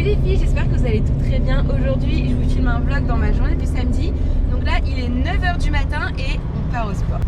les filles, j'espère que vous allez tout très bien. Aujourd'hui, je vous filme un vlog dans ma journée du samedi. Donc là, il est 9 h du matin et on part au sport.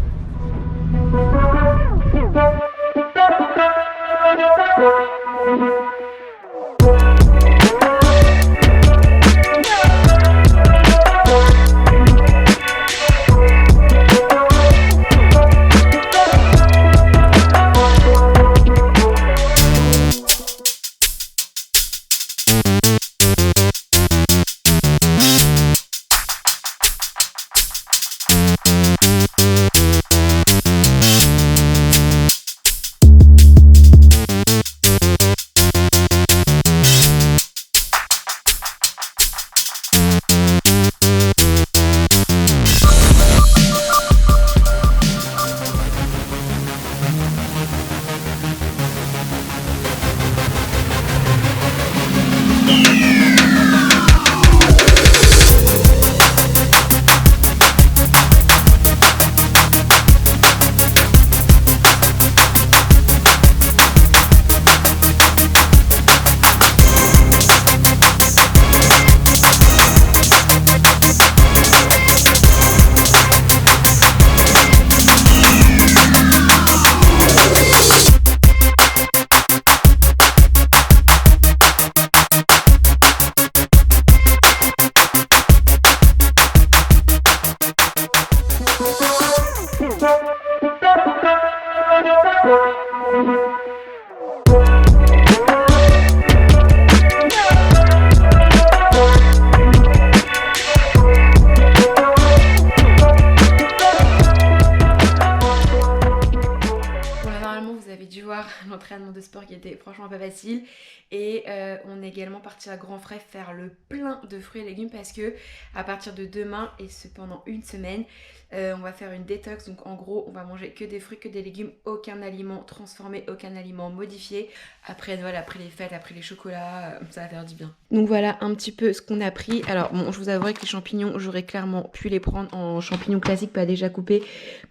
L'entraînement de sport qui était franchement pas facile et on est également parti à Grand Frais faire le plein de fruits et légumes parce que à partir de demain et pendant une semaine on va faire une détox. Donc en gros on va manger que des fruits, que des légumes, aucun aliment transformé, aucun aliment modifié. Après Noël, après les fêtes, après les chocolats, ça va faire du bien. Donc voilà un petit peu ce qu'on a pris. Alors bon, je vous avouerai que les champignons, j'aurais clairement pu les prendre en champignons classiques, pas déjà coupés,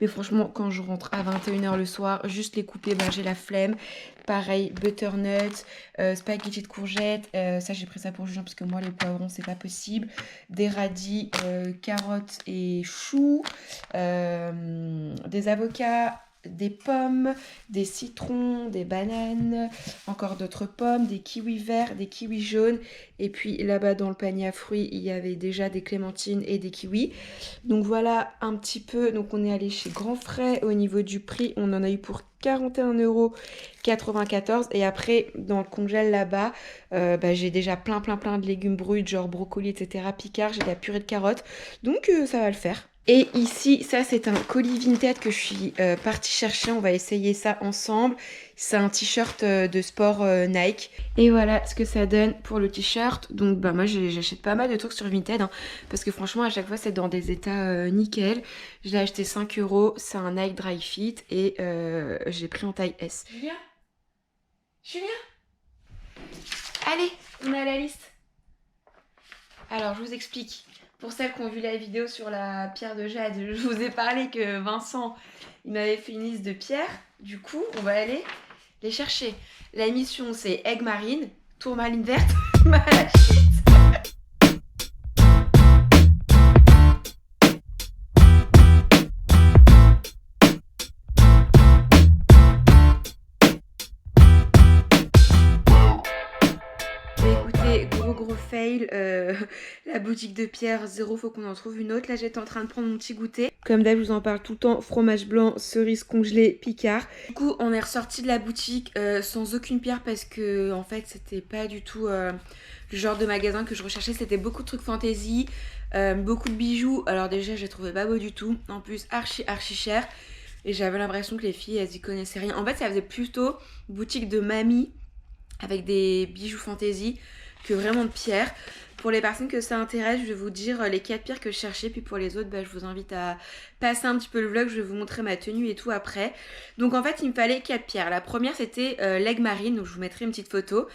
mais franchement quand je rentre à 21 h le soir, juste les couper, j'ai la flemme. Pareil, butternut, spaghetti de courgettes, ça j'ai pris ça pour Julien parce que moi les poivrons c'est pas possible, des radis, carottes et choux, des avocats, des pommes, des citrons, des bananes, encore d'autres pommes, des kiwis verts, des kiwis jaunes, et puis là-bas dans le panier à fruits il y avait déjà des clémentines et des kiwis. Donc voilà un petit peu. Donc on est allé chez Grand Frais. Au niveau du prix on en a eu pour 41,94 € et après dans le congèle là-bas j'ai déjà plein de légumes bruts genre brocoli etc, picard, j'ai de la purée de carottes, donc ça va le faire. Et ici, ça c'est un colis Vinted que je suis partie chercher, on va essayer ça ensemble. C'est un t-shirt de sport Nike. Et voilà ce que ça donne pour le t-shirt. Donc moi j'achète pas mal de trucs sur Vinted hein, parce que franchement à chaque fois c'est dans des états nickel. Je l'ai acheté 5 €, c'est un Nike Dry Fit et j'ai pris en taille S. Julien, allez, on est à la liste. Alors je vous explique. Pour celles qui ont vu la vidéo sur la pierre de jade, je vous ai parlé que Vincent, il m'avait fait une liste de pierres. Du coup, on va aller les chercher. La mission, c'est aigue marine, tourmaline verte, malachite. Gros fail, la boutique de pierre, zéro, faut qu'on en trouve une autre. Là j'étais en train de prendre mon petit goûter. Comme d'hab, je vous en parle tout le temps, fromage blanc, cerise congelée, picard. Du coup, on est ressorti de la boutique sans aucune pierre parce que en fait, c'était pas du tout le genre de magasin que je recherchais. C'était beaucoup de trucs fantasy, beaucoup de bijoux. Alors déjà, je les trouvais pas beaux du tout. En plus, archi cher. Et j'avais l'impression que les filles, elles y connaissaient rien. En fait, ça faisait plutôt boutique de mamie avec des bijoux fantasy que vraiment de pierres. Pour les personnes que ça intéresse, je vais vous dire les 4 pierres que je cherchais. Puis pour les autres, je vous invite à passer un petit peu le vlog. Je vais vous montrer ma tenue et tout après. Donc en fait, il me fallait 4 pierres. La première, c'était l'aigue marine. Donc je vous mettrai une petite photo.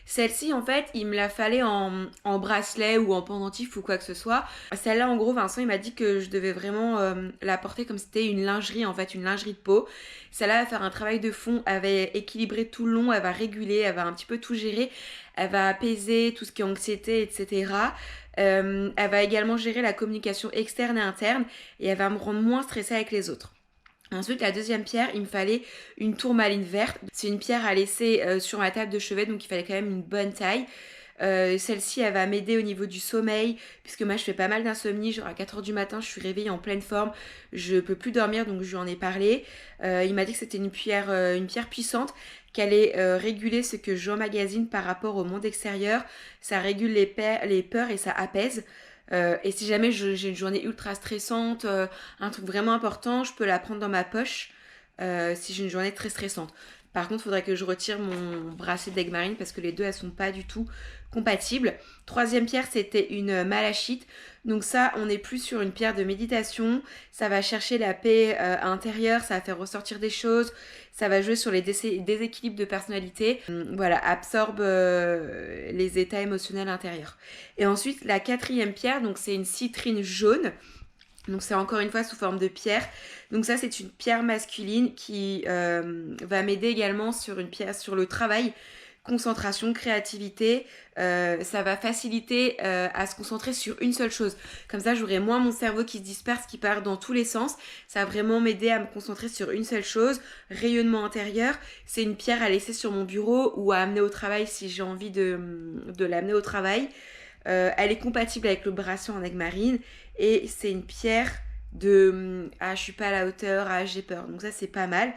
Celle-ci, en fait, il me la fallait en bracelet ou en pendentif ou quoi que ce soit. Celle-là, en gros, Vincent, il m'a dit que je devais vraiment la porter comme si c'était une lingerie, en fait, une lingerie de peau. Celle-là va faire un travail de fond, elle va équilibrer tout le long, elle va réguler, elle va un petit peu tout gérer, elle va apaiser tout ce qui est anxiété, etc. Elle va également gérer la communication externe et interne et elle va me rendre moins stressée avec les autres. Ensuite, la deuxième pierre, il me fallait une tourmaline verte. C'est une pierre à laisser sur ma table de chevet, donc il fallait quand même une bonne taille. Celle-ci, elle va m'aider au niveau du sommeil, puisque moi je fais pas mal d'insomnie, genre à 4h du matin, je suis réveillée en pleine forme, je peux plus dormir, donc je lui en ai parlé. Il m'a dit que c'était une pierre puissante, qu'elle allait réguler ce que j'emmagasine par rapport au monde extérieur, ça régule les peurs et ça apaise. Et si jamais j'ai une journée ultra stressante, un truc vraiment important, je peux la prendre dans ma poche si j'ai une journée très stressante. Par contre, il faudrait que je retire mon bracelet d'Egg parce que les deux, elles sont pas du tout compatibles. Troisième pierre, c'était une malachite. Donc ça, on est plus sur une pierre de méditation. Ça va chercher la paix intérieure, ça va faire ressortir des choses. Ça va jouer sur les déséquilibres de personnalité. Voilà, absorbe les états émotionnels intérieurs. Et ensuite, la quatrième pierre, donc c'est une citrine jaune. Donc c'est encore une fois sous forme de pierre. Donc ça c'est une pierre masculine qui va m'aider également sur une pierre sur le travail, concentration, créativité. Ça va faciliter à se concentrer sur une seule chose. Comme ça j'aurai moins mon cerveau qui se disperse, qui part dans tous les sens. Ça va vraiment m'aider à me concentrer sur une seule chose. Rayonnement intérieur. C'est une pierre à laisser sur mon bureau ou à amener au travail si j'ai envie de l'amener au travail. Elle est compatible avec le bracelet en aigle marine et c'est une pierre de je suis pas à la hauteur, j'ai peur. Donc ça c'est pas mal.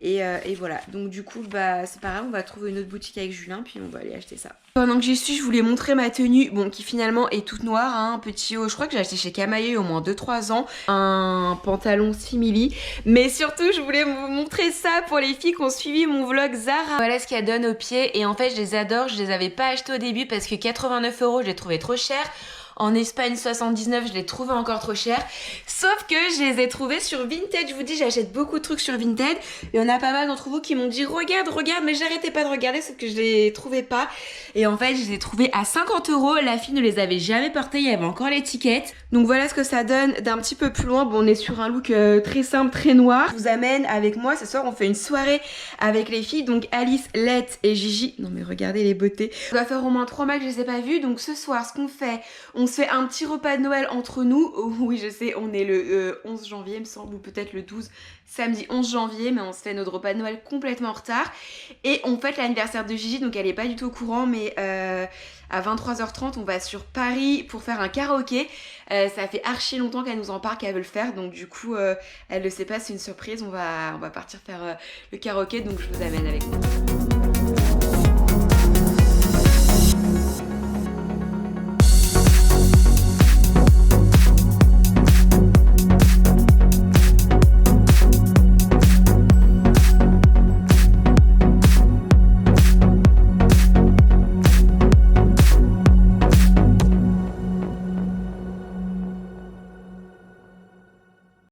Et voilà. Donc du coup c'est pas grave, on va trouver une autre boutique avec Julien puis on va aller acheter ça. Pendant que j'y suis, je voulais montrer ma tenue, bon qui finalement est toute noire, hein, petit haut, je crois que j'ai acheté chez Camailleux il y a au moins 2-3 ans, un pantalon simili, mais surtout je voulais vous montrer ça pour les filles qui ont suivi mon vlog Zara. Voilà ce qu'elle donne aux pieds et en fait je les adore, je les avais pas achetés au début parce que 89 € je les trouvais trop chers. En Espagne 79, je les trouvais encore trop chers. Sauf que je les ai trouvés sur Vinted. Je vous dis, j'achète beaucoup de trucs sur Vinted. Et on a pas mal d'entre vous qui m'ont dit regarde, mais j'arrêtais pas de regarder, sauf que je les trouvais pas. Et en fait, je les ai trouvés à 50 €. La fille ne les avait jamais portés, il y avait encore l'étiquette. Donc voilà ce que ça donne d'un petit peu plus loin. Bon, on est sur un look très simple, très noir. Je vous amène avec moi. Ce soir, on fait une soirée avec les filles. Donc Alice, Lette et Gigi. Non mais regardez les beautés. Ça va faire au moins 3 mois que je les ai pas vues. Donc ce soir, ce qu'on fait, on se fait un petit repas de Noël entre nous. Oh, oui, je sais, on est le 11 janvier, il me semble, ou peut-être le 12, samedi 11 janvier, mais on se fait notre repas de Noël complètement en retard. Et on fête l'anniversaire de Gigi, donc elle est pas du tout au courant, mais à 23h30, on va sur Paris pour faire un karaoké. Ça fait archi longtemps qu'elle nous en parle, qu'elle veut le faire, donc du coup, elle le sait pas, c'est une surprise. On va partir faire le karaoké, donc je vous amène avec moi.